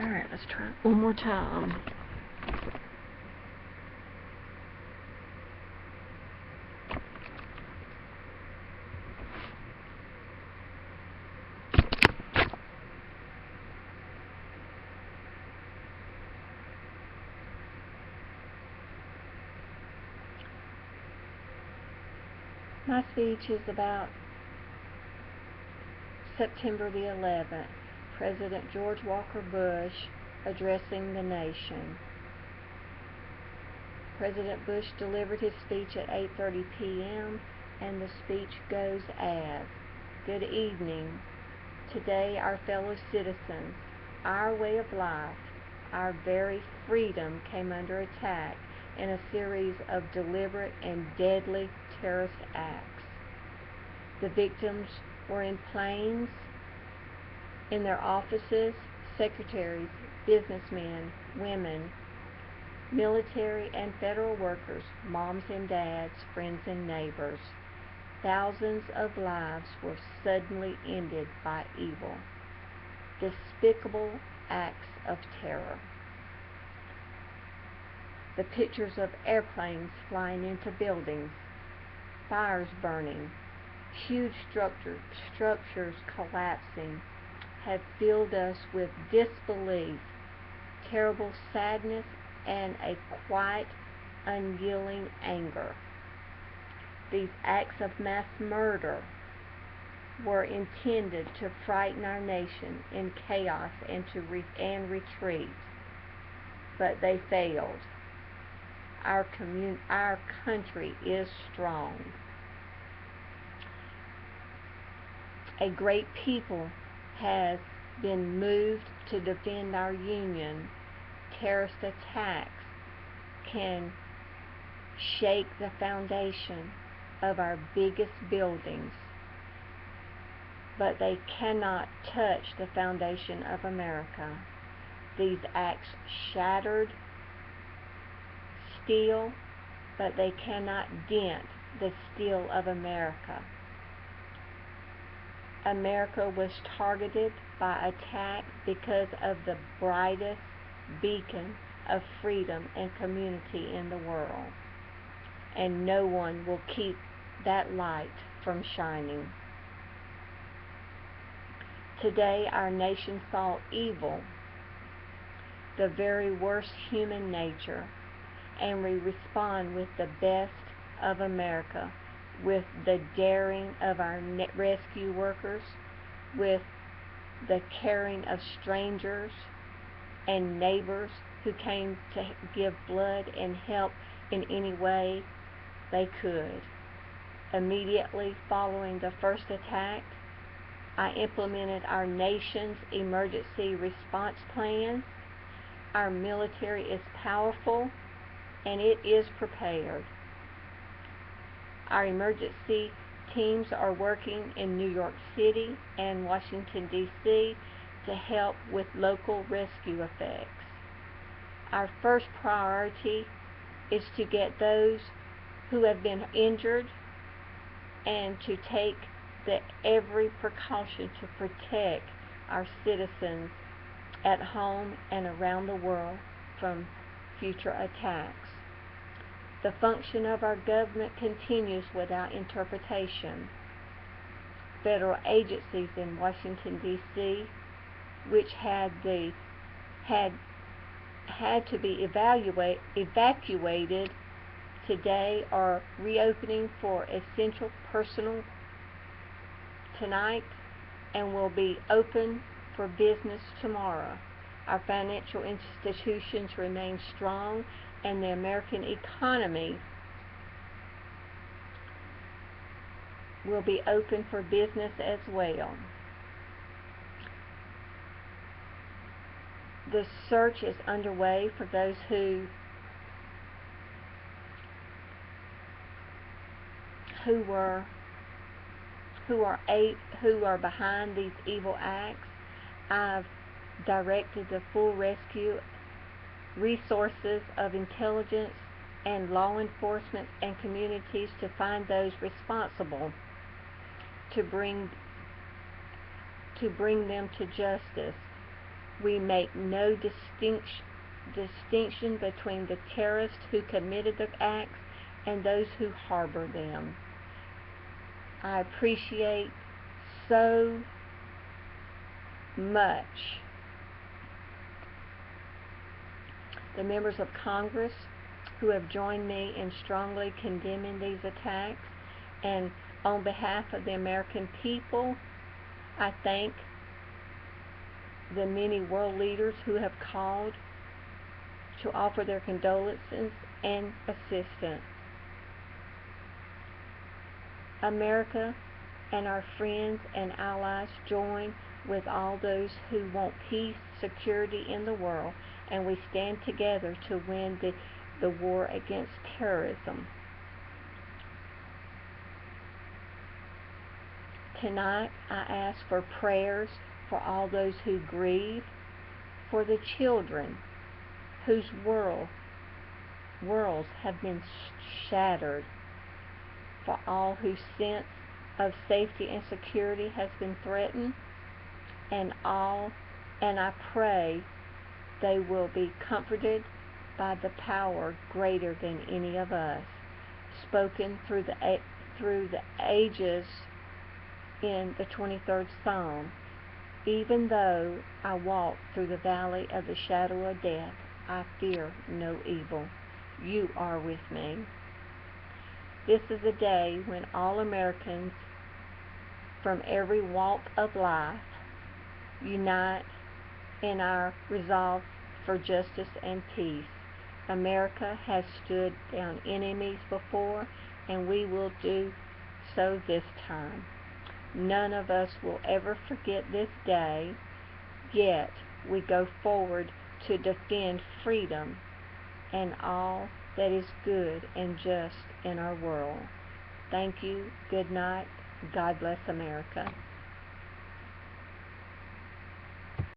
Alright, let's try it one more time. My speech is about September the 11th, President George Walker Bush addressing the nation. President Bush delivered his speech at 8:30 p.m. and the speech goes as, "Good evening. Today, our fellow citizens, our way of life, our very freedom came under attack in a series of deliberate and deadly terrorist acts. The victims were in planes, in their offices, secretaries, businessmen, women, military and federal workers, moms and dads, friends and neighbors. Thousands of lives were suddenly ended by evil, despicable acts of terror. The pictures of airplanes flying into buildings, fires burning, huge structures collapsing have filled us with disbelief, terrible sadness, and a quite unyielding anger. These acts of mass murder were intended to frighten our nation in chaos and retreat, but they failed. Our country is strong. A great people has been moved to defend our union. Terrorist attacks can shake the foundation of our biggest buildings, but they cannot touch the foundation of America. These acts shattered steel, but they cannot dent the steel of America. America was targeted by attack because of the brightest beacon of freedom and community in the world, and no one will keep that light from shining. Today our nation saw evil, the very worst human nature, and we respond with the best of America, with the daring of our rescue workers, with the caring of strangers and neighbors who came to give blood and help in any way they could. Immediately following the first attack, I implemented our nation's emergency response plan. Our military is powerful and it is prepared. Our emergency teams are working in New York City and Washington, D.C. to help with local rescue effects. Our first priority is to get those who have been injured and to take every precaution to protect our citizens at home and around the world from future attacks. The function of our government continues without interpretation. Federal agencies in Washington, D.C., which had to be evacuated today, are reopening for essential personnel tonight and will be open for business tomorrow. Our financial institutions remain strong, and the American economy will be open for business as well. The search is underway for those who are behind these evil acts. I've directed the full rescue resources of intelligence and law enforcement and communities to find those responsible, to bring them to justice. We make no distinction between the terrorists who committed the acts and those who harbor them. I appreciate so much the members of Congress who have joined me in strongly condemning these attacks, and on behalf of the American people, I thank the many world leaders who have called to offer their condolences and assistance. America and our friends and allies join with all those who want peace, security in the world, and we stand together to win the war against terrorism. Tonight, I ask for prayers for all those who grieve, for the children whose worlds have been shattered, for all whose sense of safety and security has been threatened, and I pray they will be comforted by the power greater than any of us, spoken through the ages in the 23rd Psalm. Even though I walk through the valley of the shadow of death, I fear no evil. You are with me. This is a day when all Americans from every walk of life unite in our resolve for justice and peace. America has stood down enemies before, and we will do so this time. None of us will ever forget this day, yet we go forward to defend freedom and all that is good and just in our world. Thank you. Good night. God bless America.